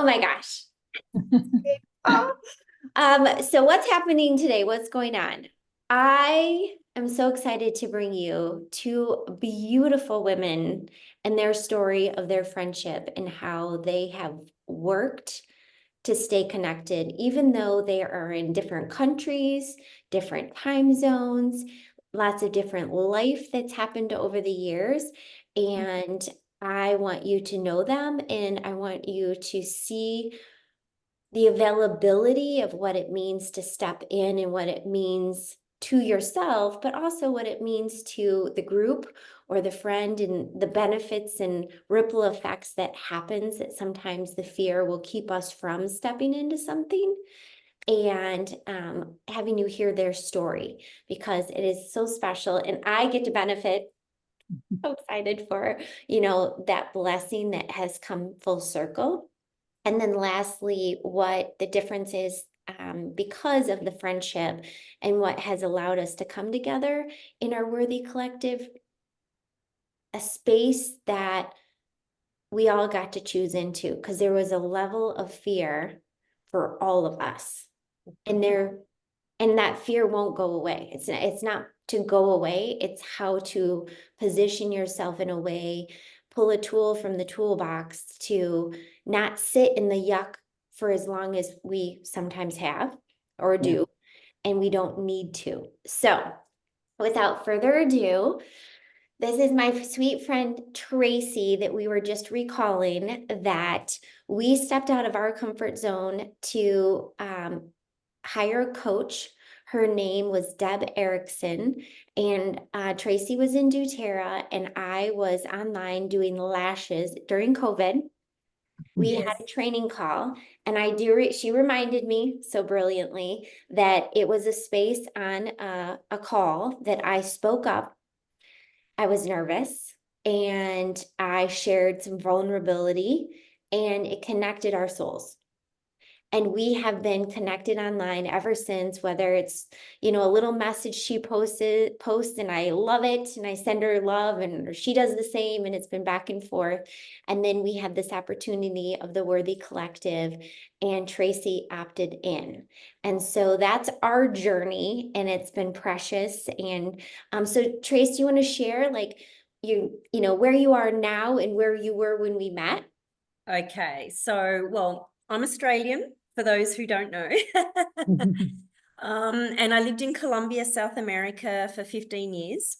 Oh my gosh. Oh. So what's happening today? What's going on? I am so excited to bring you two beautiful women and their story of their friendship and how they have worked to stay connected, even though they are in different countries, different time zones, lots of different life that's happened over the years. And I want you to know them and I want you to see the availability of what it means to step in and what it means to yourself, but also what it means to the group or the friend and the benefits and ripple effects that happens that sometimes the fear will keep us from stepping into something and having you hear their story because it is so special and I get to benefit. So excited for, that blessing that has come full circle. And then lastly, what the difference is because of the friendship and what has allowed us to come together in our worthy collective, a space that we all got to choose into because there was a level of fear for all of us. And that fear won't go away. It's not to go away, it's how to position yourself in a way, pull a tool from the toolbox to not sit in the yuck for as long as we sometimes have or do, and we don't need to. So, without further ado, this is my sweet friend Tracie that we were just recalling that we stepped out of our comfort zone to hire a coach. Her name was Deb Erickson, and Tracie was in doTERRA, and I was online doing lashes during COVID. We had a training call, and she reminded me so brilliantly that it was a space on a call that I spoke up. I was nervous, and I shared some vulnerability, and it connected our souls. And we have been connected online ever since, whether it's, a little message she posts and I love it and I send her love and she does the same and it's been back and forth. And then we have this opportunity of the Worthy Collective and Tracie opted in. And so that's our journey and it's been precious. And so Trace, do you want to share like where you are now and where you were when we met? Okay, so, well, I'm Australian, for those who don't know. And I lived in Colombia, South America for 15 years.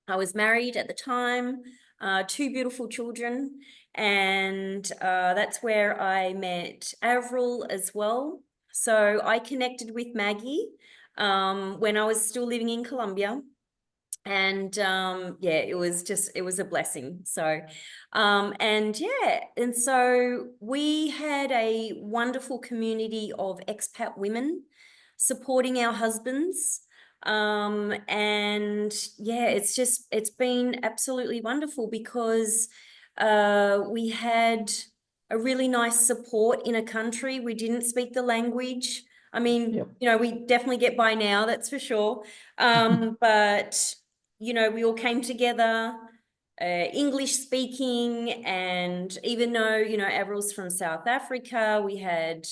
I was married at the time, two beautiful children, and that's where I met Avril as well. So I connected with Maggie when I was still living in Colombia. And yeah, it was a blessing. So and so we had a wonderful community of expat women supporting our husbands. And yeah, it's been absolutely wonderful because we had a really nice support in a country. We didn't speak the language. I mean, we definitely get by now, that's for sure. But we all came together, English speaking, and even though, Avril's from South Africa, we had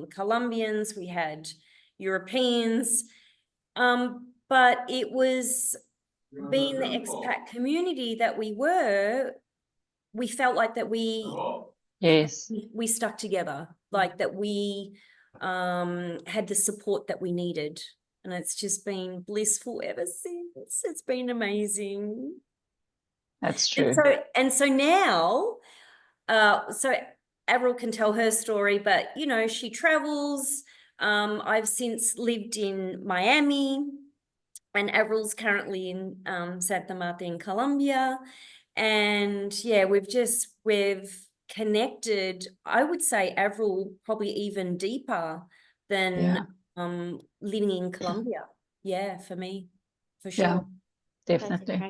Colombians, we had Europeans, but it was being the expat community that we felt like that Yes. we stuck together, like that we had the support that we needed. And it's just been blissful ever since. It's been amazing. That's true. And so now, so Avril can tell her story, but she travels. I've since lived in Miami, and Avril's currently in Santa Marta in Colombia. And yeah, we've connected, I would say, Avril probably even deeper than living in Colombia. Yeah, for me, for sure. Yeah, definitely.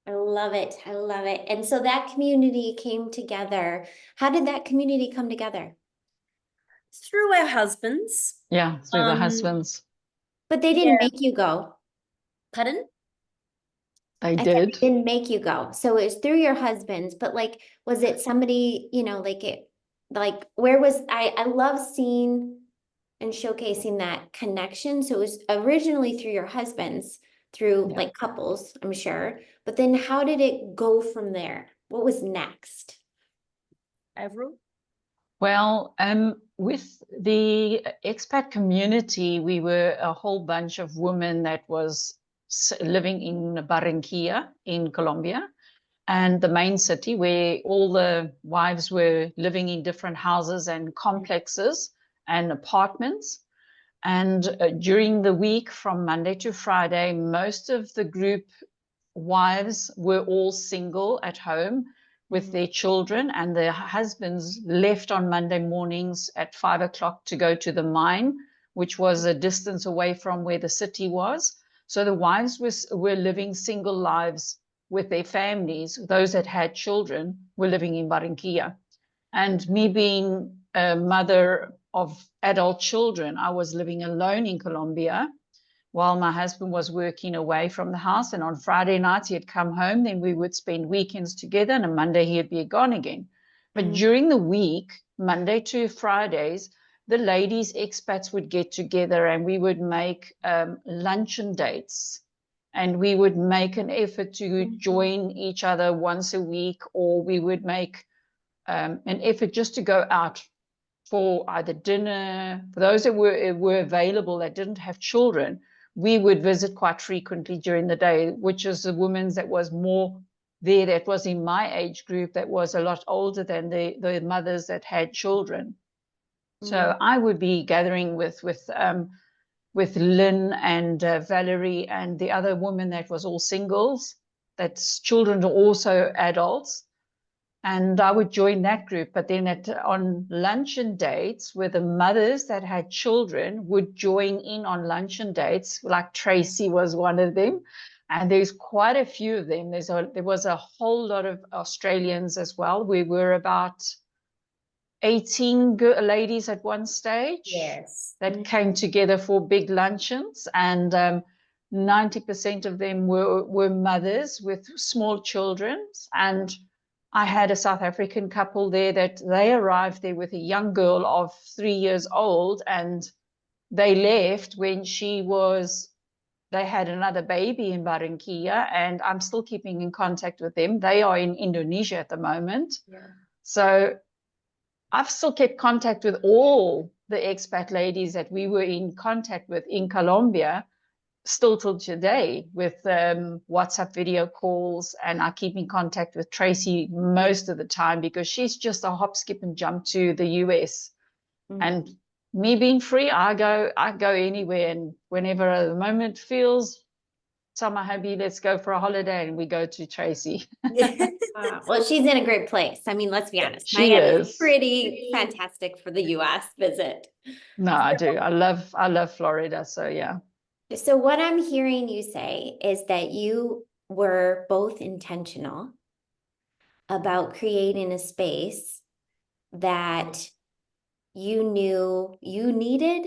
I love it. I love it. And so that community came together. How did that community come together? Through our husbands. Yeah, through the husbands. But they didn't make you go. Pardon? They did. They didn't make you go. So it was through your husbands, but like, was it somebody, like like, where was, I love seeing and showcasing that connection. So it was originally through your husbands, through Yeah. like couples, I'm sure. But then how did it go from there? What was next? Avril? Well, with the expat community, we were a whole bunch of women that was living in Barranquilla in Colombia, and the main city where all the wives were living in different houses and complexes and apartments. And during the week from Monday to Friday, most of the group wives were all single at home with their children, and their husbands left on Monday mornings at 5 o'clock to go to the mine, which was a distance away from where the city was. So the wives were living single lives with their families. Those that had children were living in Barranquilla. And me being a mother of adult children, I was living alone in Colombia while my husband was working away from the house. And on Friday nights, he'd come home. Then we would spend weekends together. And on Monday, he'd be gone again. But during the week, Monday to Fridays, the ladies expats would get together and we would make luncheon dates. And we would make an effort to join each other once a week, or we would make an effort just to go out for either dinner. For those that were available that didn't have children, we would visit quite frequently during the day, which is the women's that was more there, that was in my age group, that was a lot older than the mothers that had children. So I would be gathering with Lynn and Valerie and the other woman that was all singles, that's children are also adults. And I would join that group. But then on luncheon dates, where the mothers that had children would join in on luncheon dates, like Tracie was one of them. And there's quite a few of them. There was a whole lot of Australians as well. We were about 18 ladies at one stage that came together for big luncheons. And 90% of them were mothers with small children. And I had a South African couple there that they arrived there with a young girl of 3 years old, and they left when they had another baby in Barranquilla, and I'm still keeping in contact with them. They are in Indonesia at the moment. Yeah. So I've still kept contact with all the expat ladies that we were in contact with in Colombia, still till today, with WhatsApp video calls, and I keep in contact with Tracie most of the time because she's just a hop, skip, and jump to the US. And me being free, I go anywhere, and whenever the moment feels, tell my hubby, let's go for a holiday, and we go to Tracie. Well, she's in a great place. I mean, let's be honest. She Miami is pretty fantastic for the US visit. No, I do. I love Florida. So yeah. So what I'm hearing you say is that you were both intentional about creating a space that you knew you needed.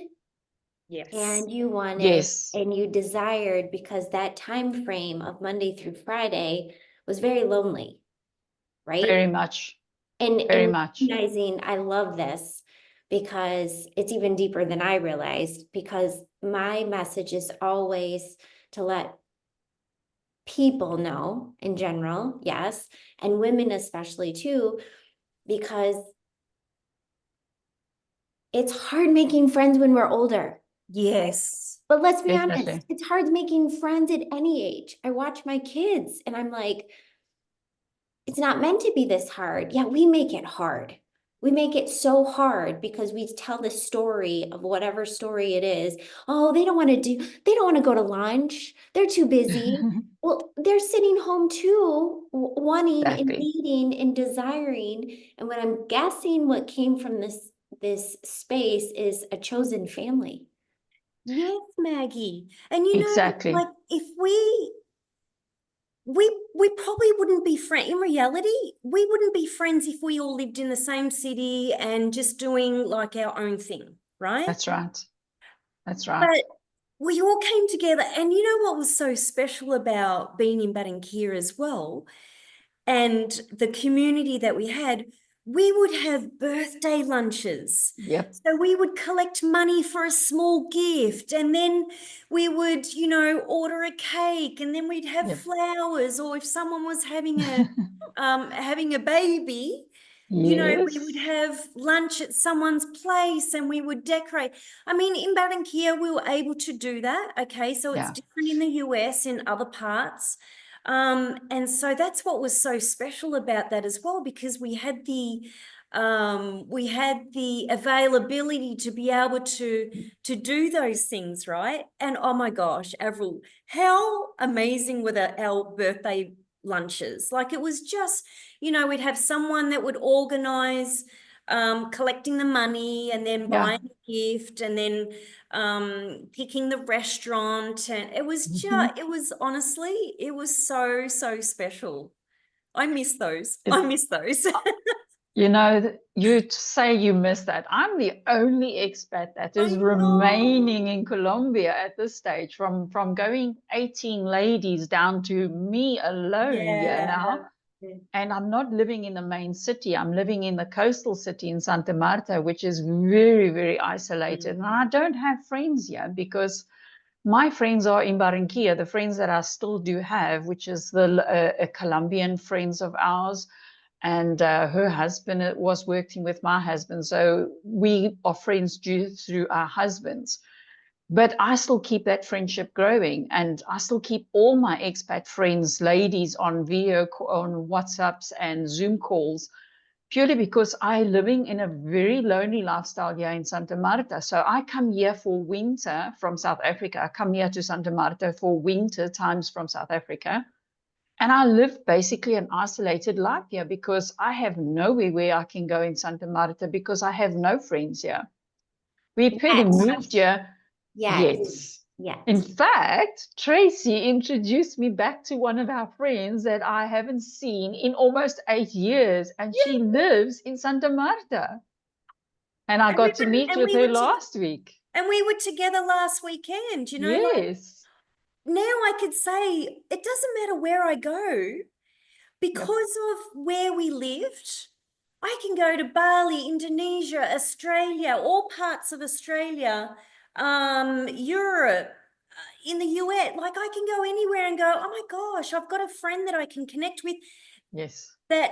Yes. And you wanted, yes, and you desired, because that time frame of Monday through Friday was very lonely, right? very much. And Very much. recognizing, I love this because it's even deeper than I realized, because my message is always to let people know in general, yes, and women especially too, because it's hard making friends when we're older. Yes. But let's be Definitely. honest, it's hard making friends at any age. I watch my kids and I'm like, it's not meant to be this hard. Yeah, we make it hard. We make it so hard because we tell the story of whatever story it is. Oh, they don't want to go to lunch. They're too busy. Well, they're sitting home too, wanting and Exactly. needing and desiring. And what I'm guessing what came from this space is a chosen family. Yes, Maggie. And you know, Exactly. like if we probably wouldn't be friends. In reality, we wouldn't be friends if we all lived in the same city and just doing like our own thing, right? That's right. That's right. But we all came together. And you know what was so special about being in Barranquilla as well, and the community that we had, we would have birthday lunches. Yep. So we would collect money for a small gift, and then we would, you know, order a cake, and then we'd have Yep. flowers, or if someone was having a baby, you know, we would Yes. have lunch at someone's place and we would decorate. I mean, in Barranquilla, we were able to do that. Okay. So it's Yeah. different in the US, in other parts. And so that's what was so special about that as well, because we had the availability to be able to do those things, right? And oh my gosh, Avril, how amazing were our birthday lunches? Like, it was just, you know, we'd have someone that would organize collecting the money and then buying a gift and then picking the restaurant, and it was just, it was honestly, it was so special. I miss those. I miss those. You know, you say you miss that. I'm the only expat that is I remaining know. in Colombia at this stage, from going 18 ladies down to me alone here now. And I'm not living in the main city. I'm living in the coastal city in Santa Marta, which is very, very isolated. And I don't have friends here because my friends are in Barranquilla, the friends that I still do have, which is the Colombian friends of ours. And her husband was working with my husband. So we are friends through our husbands. But I still keep that friendship growing, and I still keep all my expat friends, ladies, on on WhatsApps and Zoom calls, purely because I'm living in a very lonely lifestyle here in Santa Marta. So I come here for winter from South Africa. I come here to Santa Marta for winter times from South Africa. And I live basically an isolated life here because I have nowhere where I can go in Santa Marta because I have no friends here. We pretty Yes. moved here. Yes. Yes. Yes. In fact, Tracie introduced me back to one of our friends that I haven't seen in almost 8 years, and she lives in Santa Marta. And I got to meet with her last week. And we were together last weekend, you know, like, Yes. now I could say it doesn't matter where I go because of where we lived. I can go to Bali, Indonesia, Australia, all parts of Australia, Europe, in the US. Like, I can go anywhere and go, oh my gosh, I've got a friend that I can connect with. Yes. That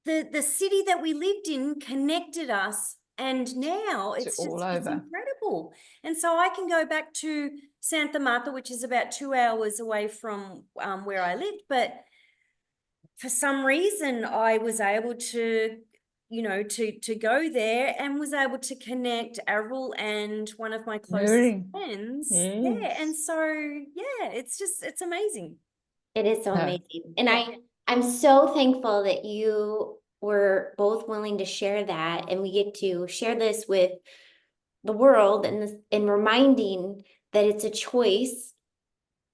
the city that we lived in connected us, and now it's all just, over. it's incredible. And so I can go back to Santa Marta, which is about 2 hours away from where I lived, but for some reason I was able to, you know, to go there and was able to connect Arvil and one of my closest friends there. And so, yeah, it's just, it's amazing. It is so amazing. And I'm so thankful that you were both willing to share that, and we get to share this with the world, and reminding that it's a choice.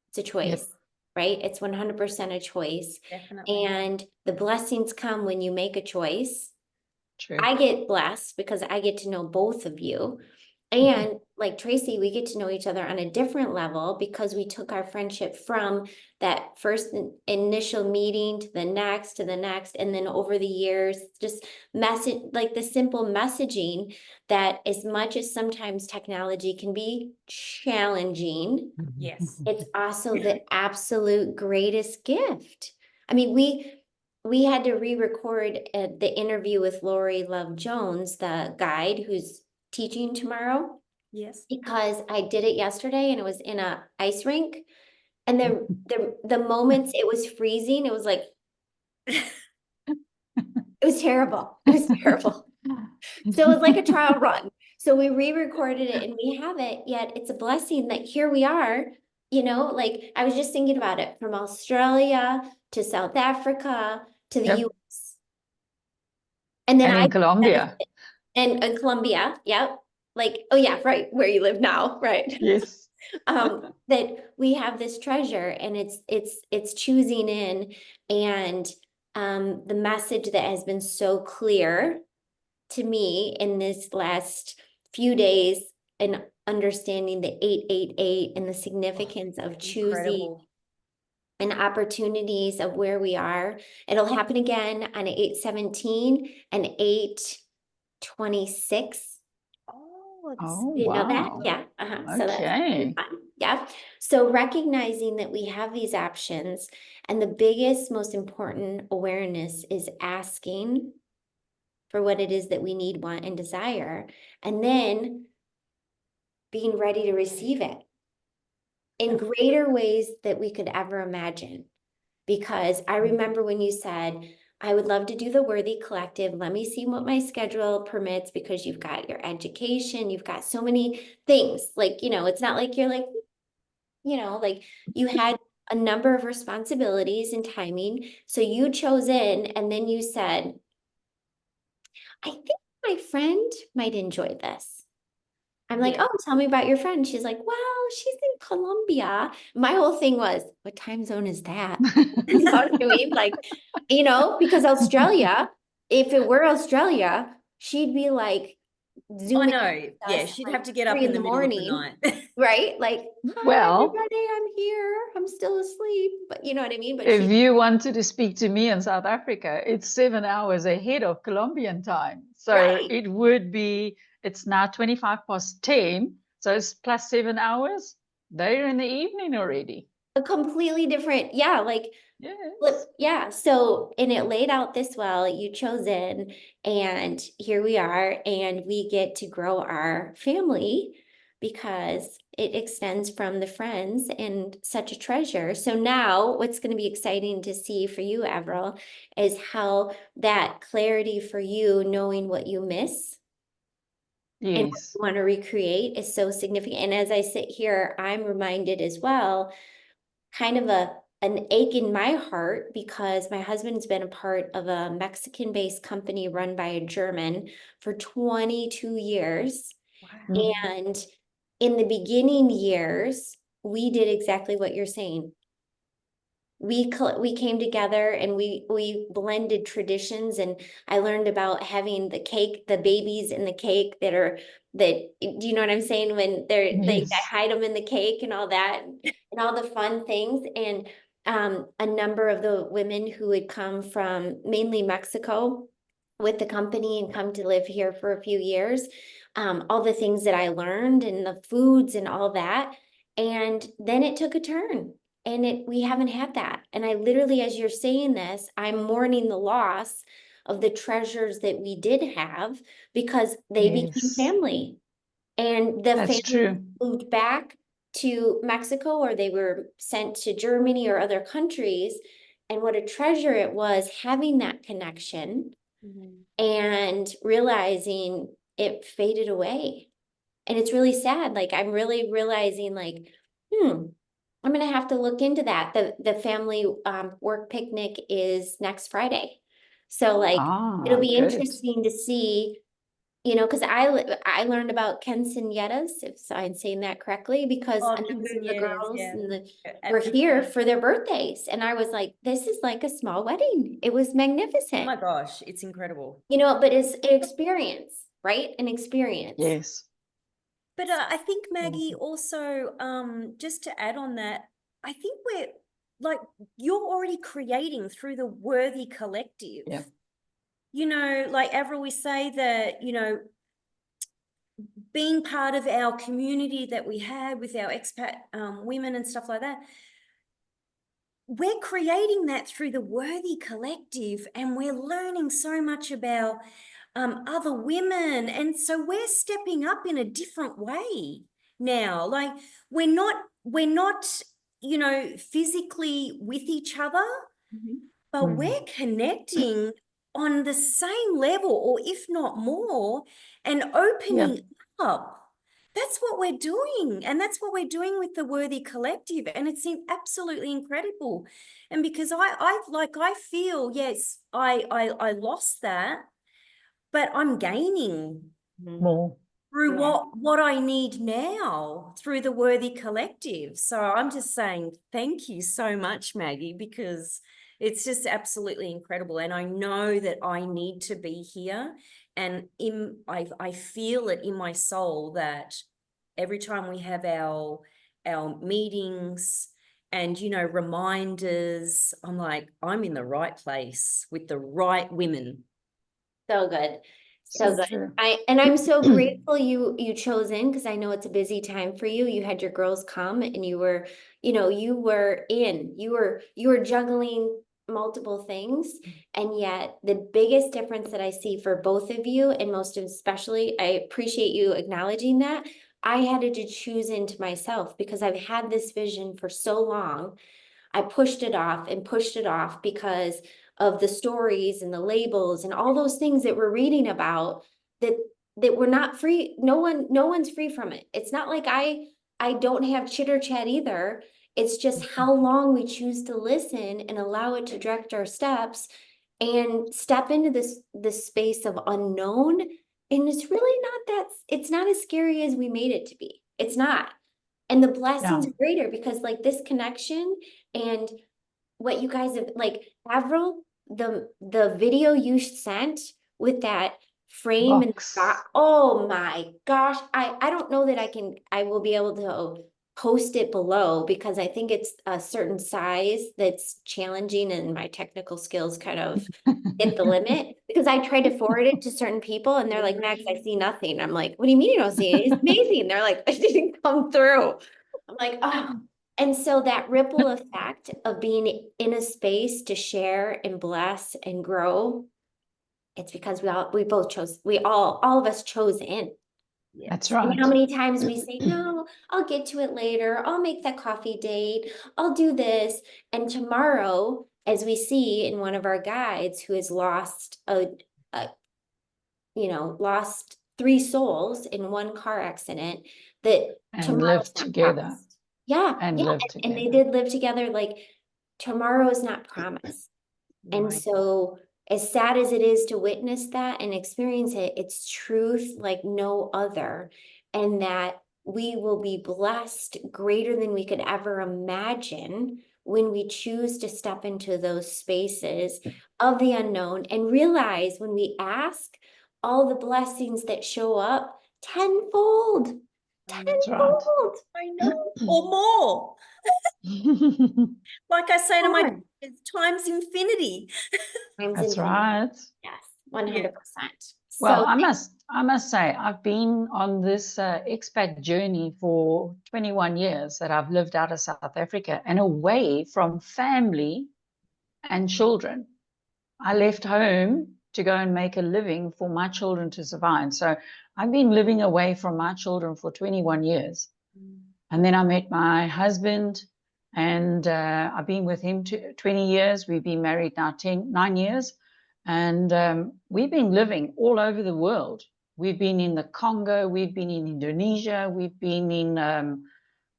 It's a choice, right? It's 100% a choice. Definitely. And the blessings come when you make a choice. True. I get blessed because I get to know both of you. And like Tracie, we get to know each other on a different level because we took our friendship from that first initial meeting to the next, and then over the years, just message, like the simple messaging, that as much as sometimes technology can be challenging, Yes. it's also the absolute greatest gift. I mean, we had to re-record the interview with Lori Love Jones, the guide who's teaching tomorrow. Yes. Because I did it yesterday and it was in a ice rink. And then the moments it was freezing, it was like, it was terrible. It was terrible. So it was like a trial run. So we re-recorded it and we have it, yet it's a blessing that here we are, you know, like I was just thinking about it, from Australia to South Africa to the US. And then in Colombia. And Colombia, yep. Like, oh yeah, right, where you live now, right? Yes. That we have this treasure, and it's choosing in, and the message that has been so clear to me in this last few days, and understanding the 888 and the significance of choosing and opportunities of where we are. It'll happen again on 8/17 and 8/26. Oh, Oh, You know that? wow. Yeah. So that's Okay. fun. Yeah. So recognizing that we have these options, and the biggest, most important awareness is asking for what it is that we need, want, and desire, and then being ready to receive it in greater ways that we could ever imagine. Because I remember when you said, I would love to do the Worthy Collective. Let me see what my schedule permits, because you've got your education, you've got so many things. Like, it's not like you're like, like you had a number of responsibilities and timing. So you chose in, and then you said, I think my friend might enjoy this. I'm like, Yeah. oh, tell me about your friend. She's like, well, she's in Colombia. My whole thing was, what time zone is that? You know what I mean? Like, because Australia, if it were Australia, she'd be like I zooming know. with Yeah, us at she'd like have to get up 3 in in the the middle of the morning, night. right? Like, hi, Well, everybody, I'm here. I'm still asleep, but you know what I mean? But if she, you wanted to speak to me in South Africa, it's 7 hours ahead of Colombian time. So right. it's now 25 past 10. So it's plus 7 hours. They're in the evening already. A completely different, yeah, like Yes. yeah. So, and it laid out this well, you chose in, and here we are, and we get to grow our family because it extends from the friends and such a treasure. So now what's going to be exciting to see for you, Avril, is how that clarity for you, knowing what you miss and what Yes. you want to recreate, is so significant. And as I sit here, I'm reminded as well, kind of an ache in my heart, because my husband's been a part of a Mexican-based company run by a German for 22 years. Wow. And in the beginning years, we did exactly what you're saying. We came together and we blended traditions, and I learned about having the cake, the babies in the cake do you know what I'm saying? When they Yes. hide them in the cake and all that, and all the fun things. And a number of the women who had come from mainly Mexico with the company and come to live here for a few years, all the things that I learned and the foods and all that. And then it took a turn, and we haven't had that. And I literally, as you're saying this, I'm mourning the loss of the treasures that we did have, because they became Yes. family, and the That's family true. moved back to Mexico, or they were sent to Germany or other countries. And what a treasure it was having that connection, and realizing it faded away. And it's really sad. Like, I'm really realizing, like, I'm gonna have to look into that. The family work picnic is next Friday. So like, it'll Ah, be good. interesting to see, because I learned about quinceañeras, if I'm saying that correctly, because Oh, a number of the quinceañeras, girls yeah. were here Absolutely. for their birthdays. And I was like, this is like a small wedding. It was Oh magnificent. my gosh, it's incredible. But it's an experience, right? An experience. Yes. But I think, Maggie, also, just to add on that, I think we're like, you're already creating through the Worthy Collective. Yeah. Like Avril, we say that, being part of our community that we had with our expat women and stuff like that, we're creating that through the Worthy Collective, and we're learning so much about other women. And so we're stepping up in a different way now. Like, we're not, physically with each other, but we're connecting on the same level, or if not more, and Yeah. opening up. That's what we're doing. And that's what we're doing with the Worthy Collective. And it's absolutely incredible. And because I feel, yes, I lost that, but I'm gaining More. through Yeah. what I need now through the Worthy Collective. So I'm just saying thank you so much, Maggie, because it's just absolutely incredible. And I know that I need to be here. And I feel it in my soul that every time we have our meetings and, you know, reminders. I'm like, I'm in the right place with the right women. So good. So So good. true. I'm so grateful you chose in, because I know it's a busy time for you. You had your girls come and you were, you were juggling multiple things. And yet the biggest difference that I see for both of you, and most especially, I appreciate you acknowledging that, I had to choose into myself because I've had this vision for so long. I pushed it off and pushed it off because of the stories and the labels and all those things that we're reading about, that we're not free. No one's free from it. It's not like I don't have chitter chat either. It's just how long we choose to listen and allow it to direct our steps and step into this space of unknown. And it's really not it's not as scary as we made it to be. It's not. And the blessings Yeah. are greater because like this connection and what you guys have, like Avril, the video you sent with that frame and Box. oh my gosh, I don't know that I will be able to post it below because I think it's a certain size that's challenging and my technical skills kind of hit the limit, because I tried to forward it to certain people and they're like, Max, I see nothing. I'm like, what do you mean you don't see it? It's amazing. They're like, it didn't come through. I'm like, oh. And so that ripple effect of being in a space to share and bless and grow, it's because all of us chose in. That's And right. how many times we say, no, I'll get to it later. I'll make that coffee date. I'll do this. And tomorrow, as we see in one of our guides who has lost lost 3 souls in one car accident, that And tomorrow's live not together. promised. Yeah, And yeah. live And they together. did live together. Like tomorrow is not promised. And Right. so, as sad as it is to witness that and experience it, it's truth like no other. And that we will be blessed greater than we could ever imagine when we choose to step into those spaces of the unknown and realize when we ask all the blessings that show up tenfold, That's right. tenfold. I know, or more. Like I say to my More. kids, times infinity. Times That's infinity. right. Yes, Yeah. 100%. Well, So I must say, I've been on this expat journey for 21 years that I've lived out of South Africa and away from family and children. I left home to go and make a living for my children to survive. So I've been living away from my children for 21 years. And then I met my husband, and I've been with him 20 years. We've been married now 9 years. And we've been living all over the world. We've been in the Congo. We've been in Indonesia. We've been in,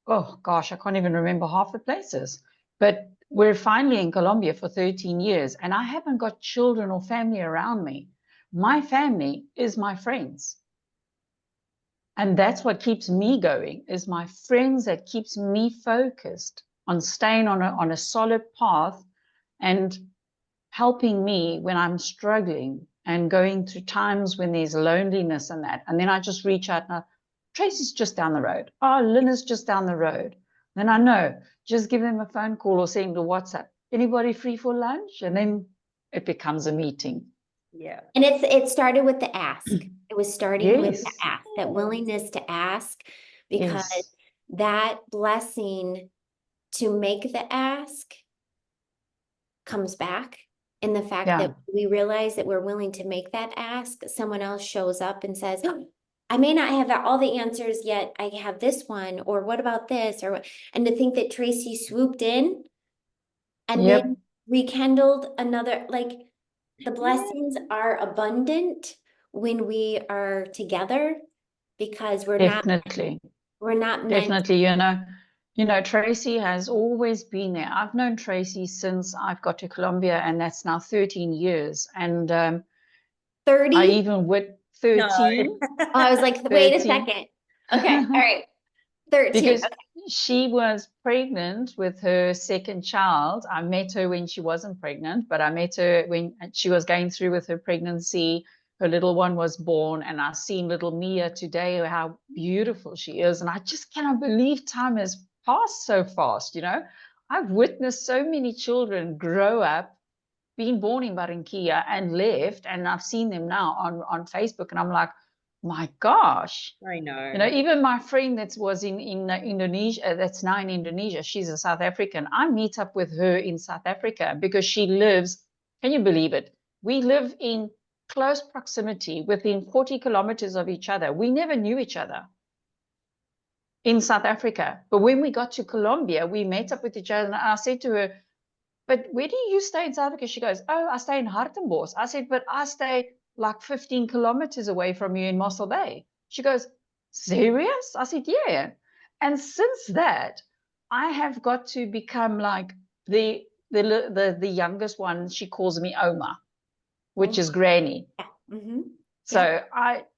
oh gosh, I can't even remember half the places. But we're finally in Colombia for 13 years. And I haven't got children or family around me. My family is my friends. And that's what keeps me going, is my friends, that keeps me focused on staying on a solid path and helping me when I'm struggling and going through times when there's loneliness and that. And then I just reach out and Tracie's just down the road. Oh, Lynna's just down the road. Then I know, just give them a phone call or send a WhatsApp. Anybody free for lunch? And then it becomes a meeting. Yeah. and it started with the ask. It was starting with the Yes. ask, that willingness to ask, because Yes. that blessing to make the ask comes back. And the fact Yeah. that we realize that we're willing to make that ask, someone else shows up and says, oh, I may not have all the answers yet. I have this one, or what about this? And to think that Tracie swooped in and Yep. then rekindled another, like the blessings are abundant when we are together, because we're not Definitely. meant. Definitely. Tracie has always been there. I've known Tracie since I've got to Colombia, and that's now 13 years. And I 30. even with 13, Oh, I was like, wait a 13, second. Okay, all right. 13. because she was pregnant with her second child. I met her when she wasn't pregnant, but I met her when she was going through with her pregnancy. Her little one was born, and I've seen little Mia today, how beautiful she is. And I just cannot believe time has passed so fast. I've witnessed so many children grow up, being born in Barranquilla and left, and I've seen them now on Facebook, and I'm like, my gosh. I know. You know, even my friend that was in Indonesia, that's now in Indonesia, she's a South African. I meet up with her in South Africa because she lives, can you believe it? We live in close proximity, within 40 kilometers of each other. We never knew each other in South Africa. But when we got to Colombia, we met up with each other, and I said to her, but where do you stay in South Africa? She goes, oh, I stay in Hartenbos. I said, but I stay like 15 kilometers away from you in Mossel Bay. She goes, serious? I said, yeah. And since that, I have got to become like the youngest one. She calls me Oma, which is granny. Yeah. Mm-hmm. So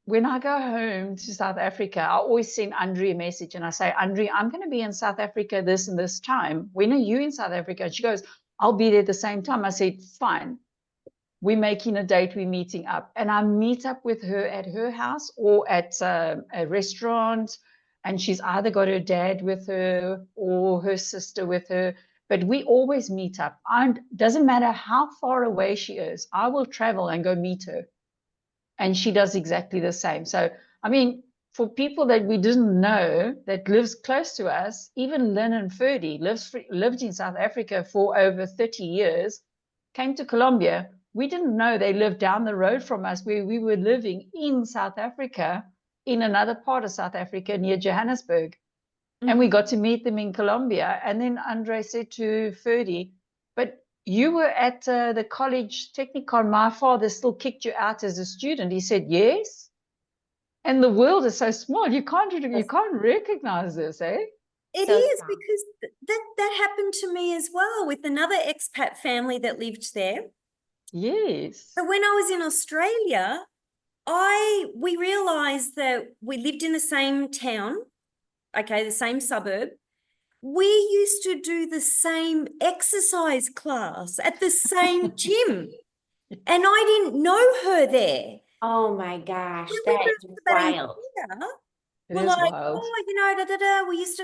when I go home to South Africa, I always send Andre a message, and I say, Andre, I'm going to be in South Africa this and this time. When are you in South Africa? And she goes, I'll be there at the same time. I said, fine. We're making a date. We're meeting up. And I meet up with her at her house or at a restaurant. And she's either got her dad with her or her sister with her. But we always meet up. And doesn't matter how far away she is, I will travel and go meet her. And she does exactly the same. So, I mean, for people that we didn't know that lives close to us, even Lynn and Ferdy lived in South Africa for over 30 years, came to Colombia. We didn't know they lived down the road from us, where we were living in South Africa, in another part of South Africa near Johannesburg. Mm-hmm. And we got to meet them in Colombia. And then Andre said to Ferdy, but you were at the college Technicon. My father still kicked you out as a student. He said, yes. And the world is so small. You can't recognize this, eh? It so is, because that happened to me as well with another expat family that lived there. Yes. So when I was in Australia, we realized that we lived in the same town, okay, the same suburb. We used to do the same exercise class at the same gym, and I didn't know her there. Oh my gosh, that is wild. We're like, wild. Oh, you know, we used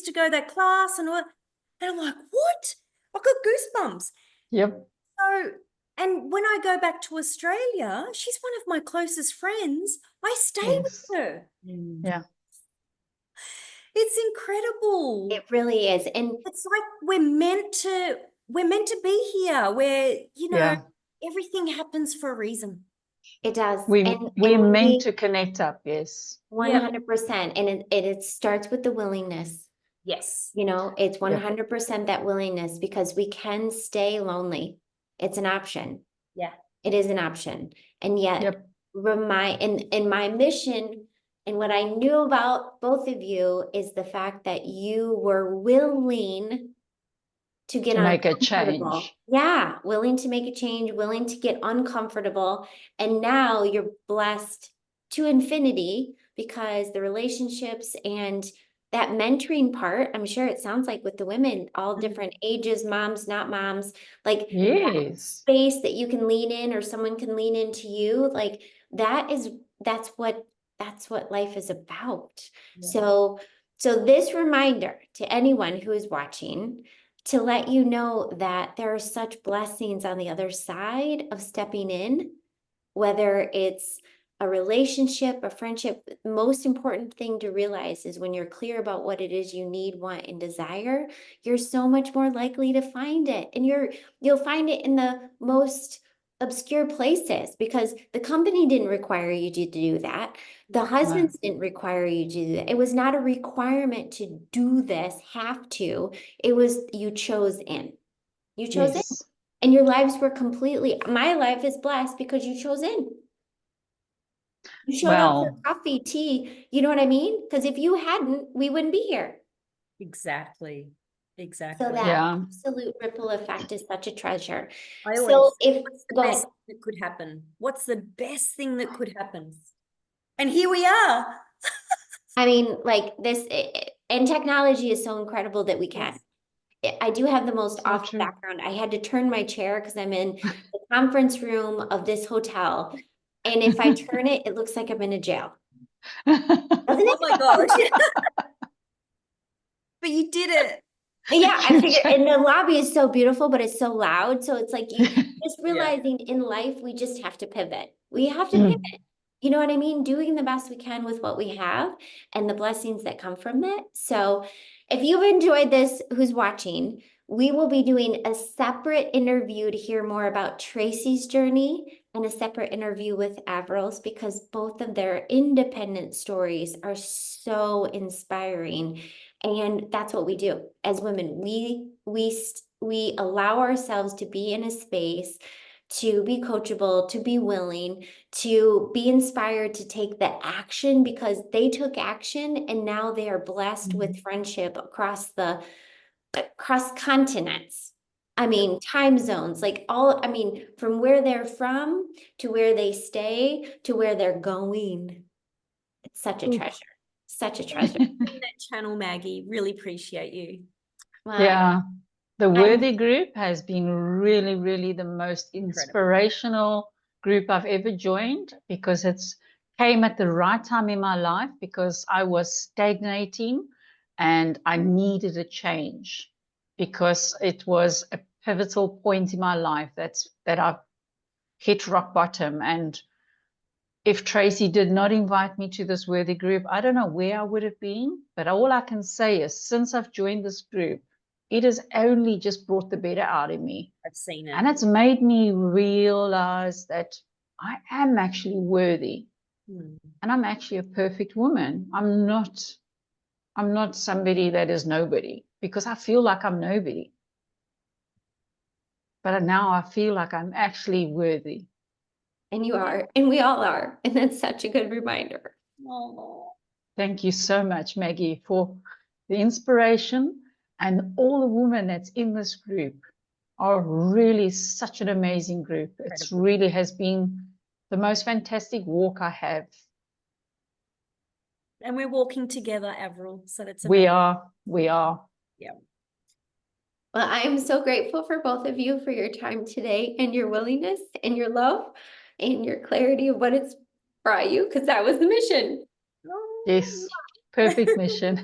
to go to that class, and I'm like, what? I got goosebumps. Yep. So, and when I go back to Australia, she's one of my closest friends. I stay with her. Yeah. It's incredible. It really is. And it's like we're meant to be here, where, you know, everything happens for a reason. It does. We're meant to connect up, yes. 100%. And it starts with the willingness. Yes. You know, it's 100% that willingness, because we can stay lonely. It's an option. Yeah. It is an option. And yet in my mission, and what I knew about both of you, is the fact that you were willing to make a change. Yeah, willing to make a change, willing to get uncomfortable. And now you're blessed to infinity, because the relationships and that mentoring part, I'm sure it sounds like with the women, all different ages, moms, not moms, like that space that you can lean in, or someone can lean into you, like that's what life is about. So this reminder to anyone who is watching, to let you know that there are such blessings on the other side of stepping in, whether it's a relationship, a friendship. The most important thing to realize is when you're clear about what it is you need, want, and desire, you're so much more likely to find it. And you'll find it in the most obscure places, because the company didn't require you to do that. The husbands didn't require you to do that. It was not a requirement to do this, have to. It was, you chose in. You chose in. And your lives were my life is blessed because you chose in. You showed up for coffee, tea. You know what I mean? Because if you hadn't, we wouldn't be here. Exactly. So that absolute ripple effect is such a treasure. What's the best thing that could happen? What's the best thing that could happen? And here we are. I mean, like this, and technology is so incredible that we can. I do have the most awful background. I had to turn my chair because I'm in the conference room of this hotel. And if I turn it, it looks like I'm in a jail. Doesn't it? Oh my gosh. But you did it. Yeah, I figured, future. and the lobby is so beautiful, but it's so loud. So it's like you just realizing in life, we just have to pivot. We have to pivot. You know what I mean? Doing the best we can with what we have and the blessings that come from it. So if you've enjoyed this, who's watching, we will be doing a separate interview to hear more about Tracie's journey and a separate interview with Avril's because both of their independent stories are so inspiring. And that's what we do as women. We allow ourselves to be in a space to be coachable, to be willing, to be inspired to take the action because they took action and now they are blessed with friendship across continents. I mean, time zones, like I mean, from where they're from to where they stay to where they're going. It's such a treasure. Such a treasure. That channel, Maggie. Really appreciate you. Wow. Yeah, the Worthy group has been really, really the most inspirational group I've ever joined because it's came at the right time in my life because I was stagnating and I needed a change because it was a pivotal point in my life that I hit rock bottom. And if Tracie did not invite me to this Worthy group, I don't know where I would have been. But all I can say is since I've joined this group, it has only just brought the better out of me. I've seen it. And it's made me realize that I am actually worthy. And I'm actually a perfect woman. I'm not somebody that is nobody because I feel like I'm nobody. But now I feel like I'm actually worthy. And you are, and we all are. And that's such a good reminder. Oh. Thank you so much, Maggie, for the inspiration. And all the women that's in this group are really such an amazing group. It really has been the most fantastic walk I have. And we're walking together, Avril. So that's We amazing. we are. Yeah. Well, I am so grateful for both of you for your time today and your willingness and your love and your clarity of what it's brought you, because that was the mission. Yes, perfect mission.